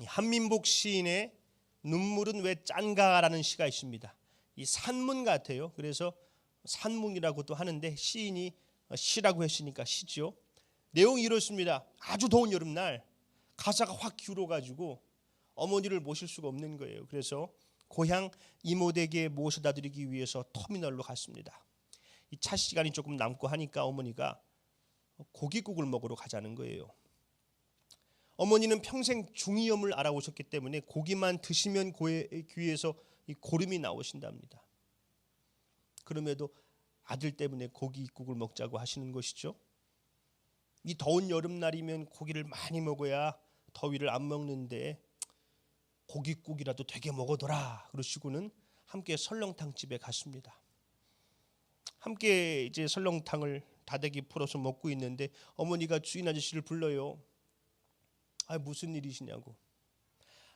한민복 시인의 눈물은 왜 짠가라는 시가 있습니다. 이 산문 같아요. 그래서 산문이라고도 하는데 시인이 시라고 했으니까 시죠. 내용이 이렇습니다. 아주 더운 여름날 가사가 확 기울어가지고 어머니를 모실 수가 없는 거예요. 그래서 고향 이모댁에 모셔다 드리기 위해서 터미널로 갔습니다. 이 차 시간이 조금 남고 하니까 어머니가 고깃국을 먹으러 가자는 거예요. 어머니는 평생 중이염을 알아오셨기 때문에 고기만 드시면 귀에서 이 고름이 나오신답니다. 그럼에도 아들 때문에 고깃국을 먹자고 하시는 것이죠. 이 더운 여름날이면 고기를 많이 먹어야 더위를 안 먹는데 고깃국이라도 되게 먹어둬라 그러시고는 함께 설렁탕 집에 갔습니다. 함께 이제 설렁탕을 다대기 풀어서 먹고 있는데 어머니가 주인 아저씨를 불러요. 무슨 일이시냐고.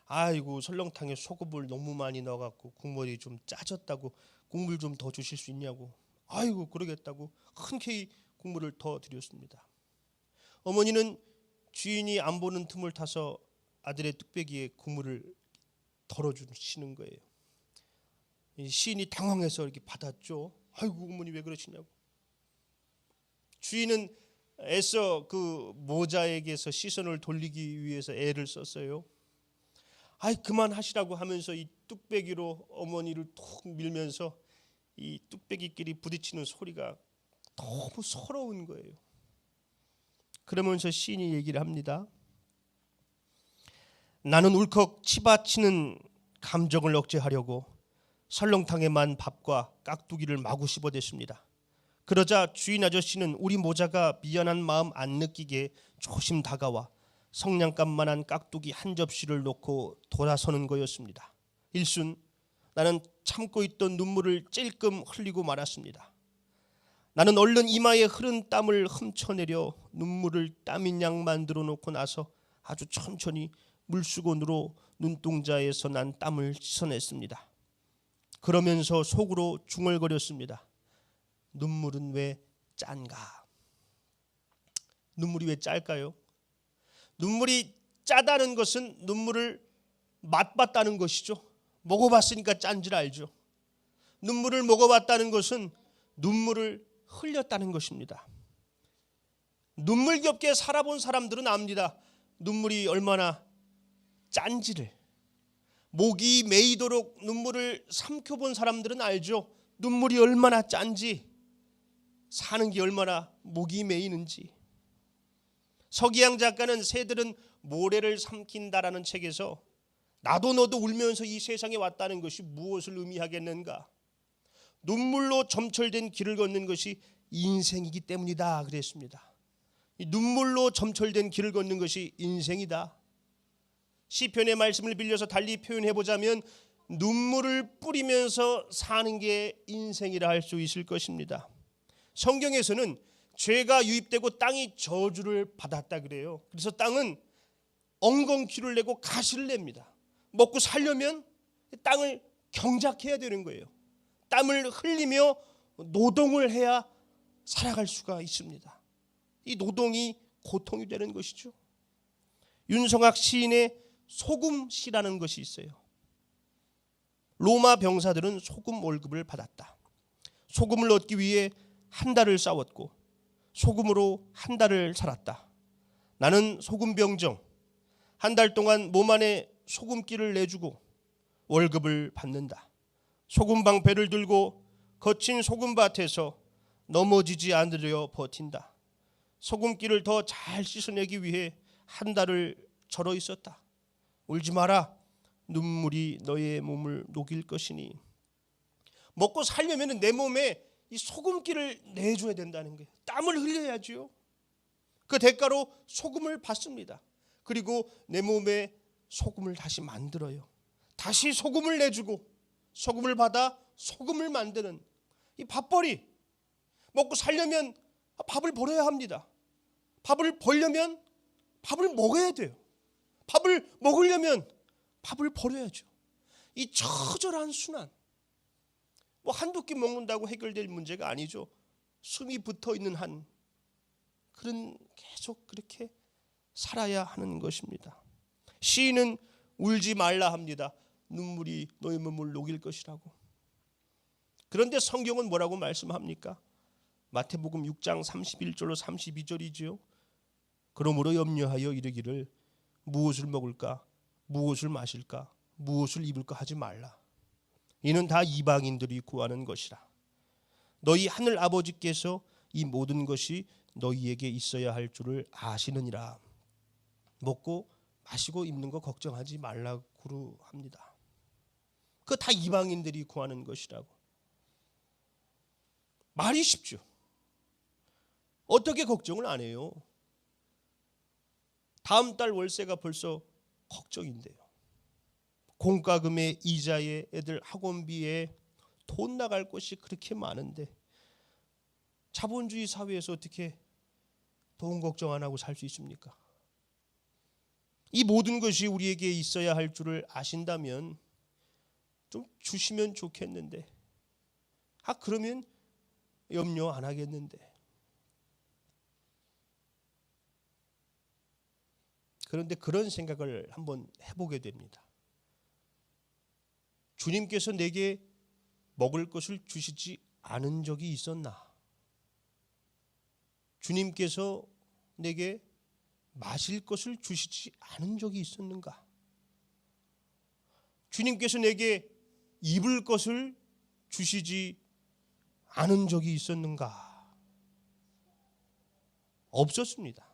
아이고 설렁탕에 소금을 너무 많이 넣어갖고 국물이 좀 짜졌다고 국물 좀 더 주실 수 있냐고. 아이고 그러겠다고 흔쾌히 국물을 더 드렸습니다. 어머니는 주인이 안 보는 틈을 타서 아들의 뚝배기에 국물을 덜어주시는 거예요. 시인이 당황해서 이렇게 받았죠. 아이고 어머니 왜 그러시냐고. 주인은 애써 그 모자에게서 시선을 돌리기 위해서 애를 썼어요. 그만하시라고 하면서 이 뚝배기로 어머니를 툭 밀면서 이 뚝배기끼리 부딪히는 소리가 너무 서러운 거예요. 그러면서 시인이 얘기를 합니다. 나는 울컥 치받치는 감정을 억제하려고 설렁탕에만 밥과 깍두기를 마구 씹어댔습니다. 그러자 주인 아저씨는 우리 모자가 미안한 마음 안 느끼게 조심 다가와 성냥갑만한 깍두기 한 접시를 놓고 돌아서는 거였습니다. 일순 나는 참고 있던 눈물을 찔끔 흘리고 말았습니다. 나는 얼른 이마에 흐른 땀을 훔쳐내려 눈물을 땀인 양 만들어 놓고 나서 아주 천천히 물수건으로 눈동자에서 난 땀을 씻어냈습니다. 그러면서 속으로 중얼거렸습니다. 눈물은 왜 짠가? 눈물이 왜 짤까요? 눈물이 짜다는 것은 눈물을 맛봤다는 것이죠. 먹어봤으니까 짠 줄 알죠. 눈물을 먹어봤다는 것은 눈물을 흘렸다는 것입니다. 눈물겹게 살아본 사람들은 압니다. 눈물이 얼마나 짠지를. 목이 메이도록 눈물을 삼켜본 사람들은 알죠. 눈물이 얼마나 짠지, 사는 게 얼마나 목이 메이는지. 서기양 작가는 새들은 모래를 삼킨다라는 책에서 나도 너도 울면서 이 세상에 왔다는 것이 무엇을 의미하겠는가? 눈물로 점철된 길을 걷는 것이 인생이기 때문이다 그랬습니다. 눈물로 점철된 길을 걷는 것이 인생이다. 시편의 말씀을 빌려서 달리 표현해보자면 눈물을 뿌리면서 사는 게 인생이라 할 수 있을 것입니다. 성경에서는 죄가 유입되고 땅이 저주를 받았다 그래요. 그래서 땅은 엉겅퀴를 내고 가시를 냅니다. 먹고 살려면 땅을 경작해야 되는 거예요. 땀을 흘리며 노동을 해야 살아갈 수가 있습니다. 이 노동이 고통이 되는 것이죠. 윤성학 시인의 소금시라는 것이 있어요. 로마 병사들은 소금 월급을 받았다. 소금을 얻기 위해 한 달을 싸웠고 소금으로 한 달을 살았다. 나는 소금병정, 한 달 동안 몸 안에 소금기를 내주고 월급을 받는다. 소금방패를 들고 거친 소금밭에서 넘어지지 않으려 버틴다. 소금기를 더 잘 씻어내기 위해 한 달을 절어 있었다. 울지 마라. 눈물이 너의 몸을 녹일 것이니. 먹고 살려면 내 몸에 이 소금기를 내줘야 된다는 거예요. 땀을 흘려야죠. 그 대가로 소금을 받습니다. 그리고 내 몸에 소금을 다시 만들어요. 다시 소금을 내주고 소금을 받아 소금을 만드는 이 밥벌이. 먹고 살려면 밥을 벌어야 합니다. 밥을 벌려면 밥을 먹어야 돼요. 밥을 먹으려면 밥을 벌어야죠. 이 처절한 순환. 한두 끼 먹는다고 해결될 문제가 아니죠. 숨이 붙어있는 한 그런 계속 그렇게 살아야 하는 것입니다. 시인은 울지 말라 합니다. 눈물이 너의 몸을 녹일 것이라고. 그런데 성경은 뭐라고 말씀합니까? 마태복음 6장 31절로 32절이지요. 그러므로 염려하여 이르기를 무엇을 먹을까, 무엇을 마실까, 무엇을 입을까 하지 말라. 이는 다 이방인들이 구하는 것이라. 너희 하늘 아버지께서 이 모든 것이 너희에게 있어야 할 줄을 아시느니라. 먹고 마시고 입는 거 걱정하지 말라고 합니다. 그거 다 이방인들이 구하는 것이라고. 말이 쉽죠. 어떻게 걱정을 안 해요? 다음 달 월세가 벌써 걱정인데요. 공과금에 이자에 애들 학원비에 돈 나갈 곳이 그렇게 많은데 자본주의 사회에서 어떻게 돈 걱정 안 하고 살 수 있습니까? 이 모든 것이 우리에게 있어야 할 줄을 아신다면 좀 주시면 좋겠는데, 그러면 염려 안 하겠는데. 그런데 그런 생각을 한번 해보게 됩니다. 주님께서 내게 먹을 것을 주시지 않은 적이 있었나? 주님께서 내게 마실 것을 주시지 않은 적이 있었는가? 주님께서 내게 입을 것을 주시지 않은 적이 있었는가? 없었습니다.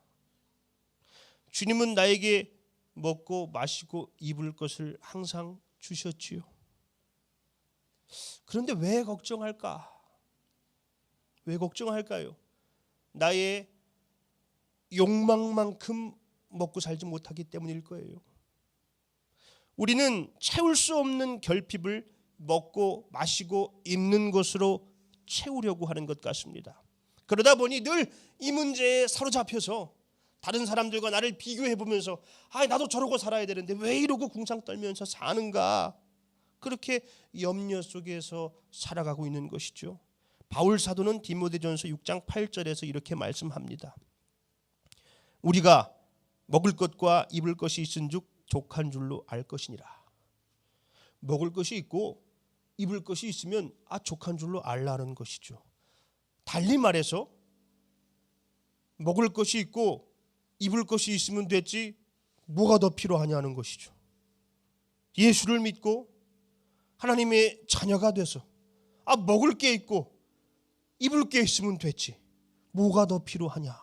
주님은 나에게 먹고 마시고 입을 것을 항상 주셨지요. 그런데 왜 걱정할까? 왜 걱정할까요? 나의 욕망만큼 먹고 살지 못하기 때문일 거예요. 우리는 채울 수 없는 결핍을 먹고 마시고 입는 것으로 채우려고 하는 것 같습니다. 그러다 보니 늘 이 문제에 사로잡혀서 다른 사람들과 나를 비교해 보면서 나도 저러고 살아야 되는데 왜 이러고 궁상 떨면서 사는가, 그렇게 염려 속에서 살아가고 있는 것이죠. 바울 사도는 디모데전서 6장 8절에서 이렇게 말씀합니다. 우리가 먹을 것과 입을 것이 있은즉 족한 줄로 알 것이니라. 먹을 것이 있고 입을 것이 있으면 족한 줄로 알라는 것이죠. 달리 말해서 먹을 것이 있고 입을 것이 있으면 됐지 뭐가 더 필요하냐는 것이죠. 예수를 믿고 하나님의 자녀가 돼서 먹을 게 있고 입을 게 있으면 됐지 뭐가 더 필요하냐.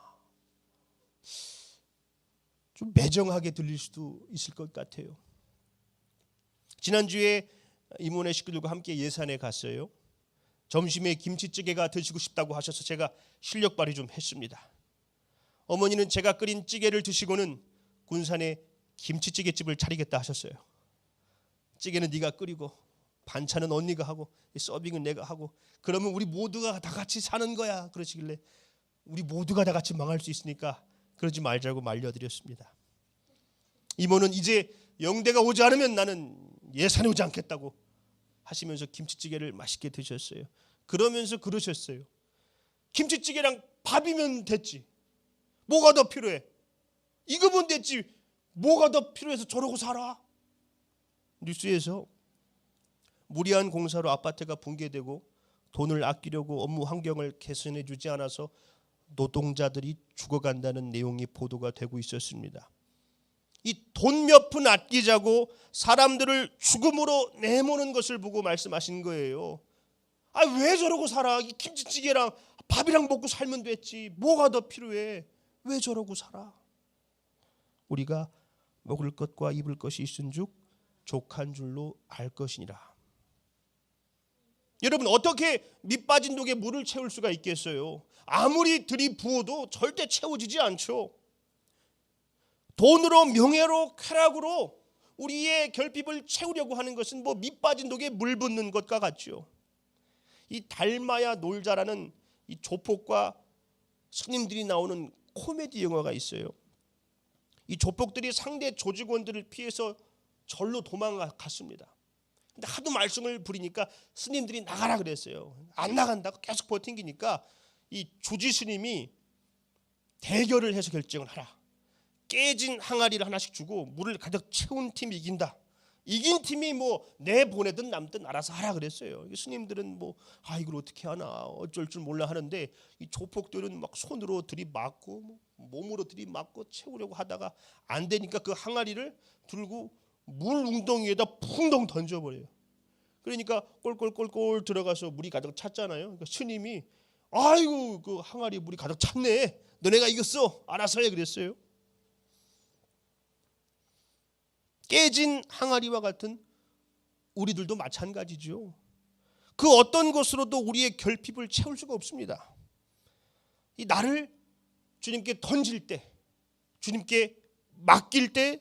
좀 매정하게 들릴 수도 있을 것 같아요. 지난주에 이모네 식구들과 함께 예산에 갔어요. 점심에 김치찌개가 드시고 싶다고 하셔서 제가 실력 발휘 좀 했습니다. 어머니는 제가 끓인 찌개를 드시고는 군산에 김치찌개집을 차리겠다 하셨어요. 찌개는 네가 끓이고 반찬은 언니가 하고 서빙은 내가 하고 그러면 우리 모두가 다 같이 사는 거야 그러시길래 우리 모두가 다 같이 망할 수 있으니까 그러지 말자고 말려드렸습니다. 이모는 이제 영대가 오지 않으면 나는 예산에 오지 않겠다고 하시면서 김치찌개를 맛있게 드셨어요. 그러면서 그러셨어요. 김치찌개랑 밥이면 됐지 뭐가 더 필요해? 이거면 됐지 뭐가 더 필요해서 저러고 살아? 뉴스에서 무리한 공사로 아파트가 붕괴되고 돈을 아끼려고 업무 환경을 개선해 주지 않아서 노동자들이 죽어간다는 내용이 보도가 되고 있었습니다. 이 돈 몇 푼 아끼자고 사람들을 죽음으로 내모는 것을 보고 말씀하신 거예요. 왜 저러고 살아? 이 김치찌개랑 밥이랑 먹고 살면 됐지 뭐가 더 필요해? 왜 저러고 살아? 우리가 먹을 것과 입을 것이 있은즉 족한 줄로 알 것이니라. 여러분 어떻게 밑 빠진 독에 물을 채울 수가 있겠어요? 아무리 들이부어도 절대 채워지지 않죠. 돈으로 명예로 쾌락으로 우리의 결핍을 채우려고 하는 것은 밑 빠진 독에 물 붓는 것과 같죠. 이 달마야 놀자라는 이 조폭과 스님들이 나오는 코미디 영화가 있어요. 이 조폭들이 상대 조직원들을 피해서 절로 도망갔습니다. 근데 하도 말썽을 부리니까 스님들이 나가라 그랬어요. 안 나간다고 계속 버팅기니까 이 주지 스님이 대결을 해서 결정을 하라. 깨진 항아리를 하나씩 주고 물을 가득 채운 팀이 이긴다. 이긴 팀이 뭐 내보내든 남든 알아서 하라 그랬어요. 스님들은 뭐 이걸 어떻게 하나 어쩔 줄 몰라 하는데 이 조폭들은 막 손으로 들이맞고 뭐 몸으로 들이맞고 채우려고 하다가 안 되니까 그 항아리를 들고 물 웅덩이에다 풍덩 던져버려요. 그러니까 꼴꼴꼴꼴 들어가서 물이 가득 찼잖아요. 그러니까 스님이 아이고 그 항아리 물이 가득 찼네. 너네가 이겼어. 알아서 해 그랬어요. 깨진 항아리와 같은 우리들도 마찬가지죠. 그 어떤 것으로도 우리의 결핍을 채울 수가 없습니다. 이 나를 주님께 던질 때, 주님께 맡길 때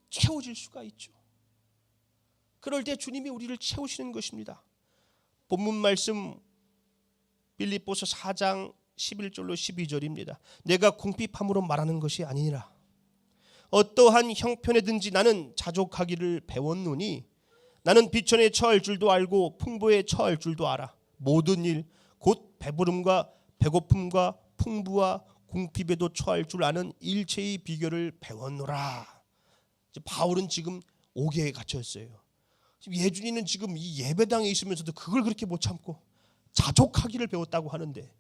채워질 수가 있죠. 그럴 때 주님이 우리를 채우시는 것입니다. 본문 말씀 빌립보서 4장 11절로 12절입니다. 내가 궁핍함으로 말하는 것이 아니니라. 어떠한 형편에든지 나는 자족하기를 배웠노니 나는 비천에 처할 줄도 알고 풍부에 처할 줄도 알아. 모든 일 곧 배부름과 배고픔과 풍부와 궁핍에도 처할 줄 아는 일체의 비결을 배웠노라. 바울은 지금 옥에 갇혀 있어요. 예준이는 지금 이 예배당에 있으면서도 그걸 그렇게 못 참고 자족하기를 배웠다고 하는데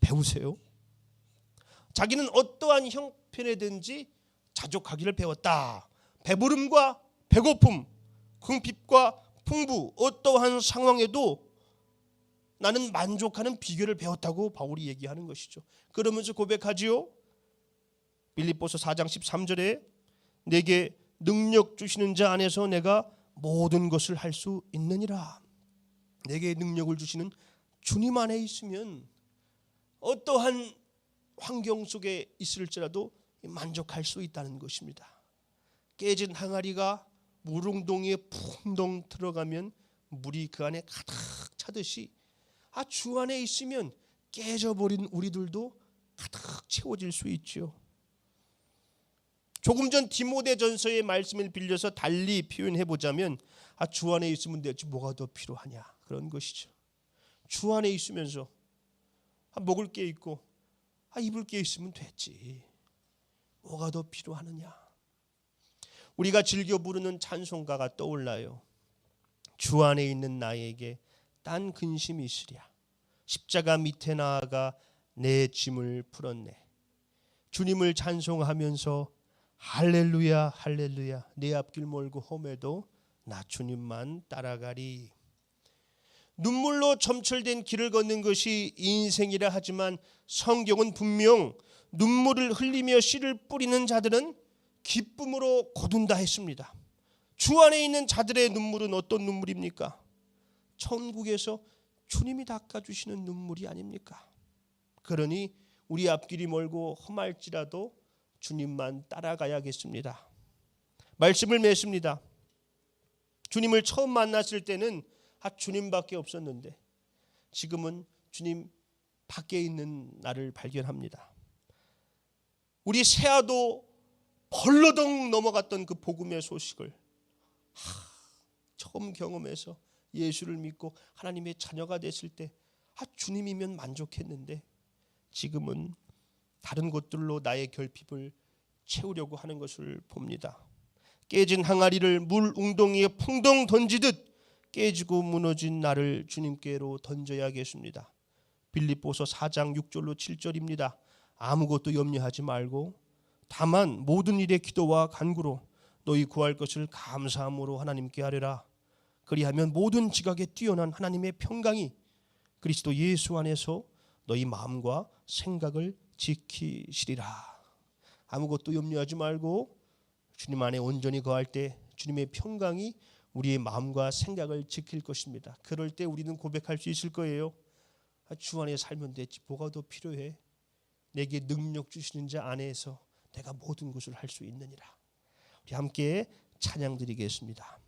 배우세요. 자기는 어떠한 형편에든지 자족하기를 배웠다. 배부름과 배고픔, 궁핍과 풍부, 어떠한 상황에도 나는 만족하는 비결을 배웠다고 바울이 얘기하는 것이죠. 그러면서 고백하지요. 빌립보서 4장 13절에 내게 능력 주시는 자 안에서 내가 모든 것을 할 수 있느니라. 내게 능력을 주시는 주님 안에 있으면 어떠한 환경 속에 있을지라도 만족할 수 있다는 것입니다. 깨진 항아리가 물웅덩이에 풍덩 들어가면 물이 그 안에 가득 차듯이 주 안에 있으면 깨져버린 우리들도 가득 채워질 수 있죠. 조금 전 디모데전서의 말씀을 빌려서 달리 표현해 보자면 주 안에 있으면 되지 뭐가 더 필요하냐 그런 것이죠. 주 안에 있으면서 먹을 게 있고 입을 게 있으면 됐지. 뭐가 더 필요하느냐. 우리가 즐겨 부르는 찬송가가 떠올라요. 주 안에 있는 나에게 딴 근심이 있으랴. 십자가 밑에 나아가 내 짐을 풀었네. 주님을 찬송하면서 할렐루야 할렐루야 내 앞길 멀고 험해도 나 주님만 따라가리. 눈물로 점철된 길을 걷는 것이 인생이라 하지만 성경은 분명 눈물을 흘리며 씨를 뿌리는 자들은 기쁨으로 거둔다 했습니다. 주 안에 있는 자들의 눈물은 어떤 눈물입니까? 천국에서 주님이 닦아주시는 눈물이 아닙니까? 그러니 우리 앞길이 멀고 험할지라도 주님만 따라가야겠습니다. 말씀을 맺습니다. 주님을 처음 만났을 때는 주님밖에 없었는데 지금은 주님 밖에 있는 나를 발견합니다. 우리 새아도 벌러덩 넘어갔던 그 복음의 소식을 처음 경험해서 예수를 믿고 하나님의 자녀가 됐을 때 주님이면 만족했는데 지금은 다른 것들로 나의 결핍을 채우려고 하는 것을 봅니다. 깨진 항아리를 물 웅덩이에 풍덩 던지듯 깨지고 무너진 나를 주님께로 던져야겠습니다. 빌립보서 4장 6절로 7절입니다. 아무것도 염려하지 말고 다만 모든 일에 기도와 간구로 너희 구할 것을 감사함으로 하나님께 아뢰라. 그리하면 모든 지각에 뛰어난 하나님의 평강이 그리스도 예수 안에서 너희 마음과 생각을 지키시리라. 아무것도 염려하지 말고 주님 안에 온전히 거할 때 주님의 평강이 우리의 마음과 생각을 지킬 것입니다. 그럴 때 우리는 고백할 수 있을 거예요. 주 안에 살면 되지 뭐가 더 필요해. 내게 능력 주시는 자 안에서 내가 모든 것을 할 수 있느니라. 우리 함께 찬양 드리겠습니다.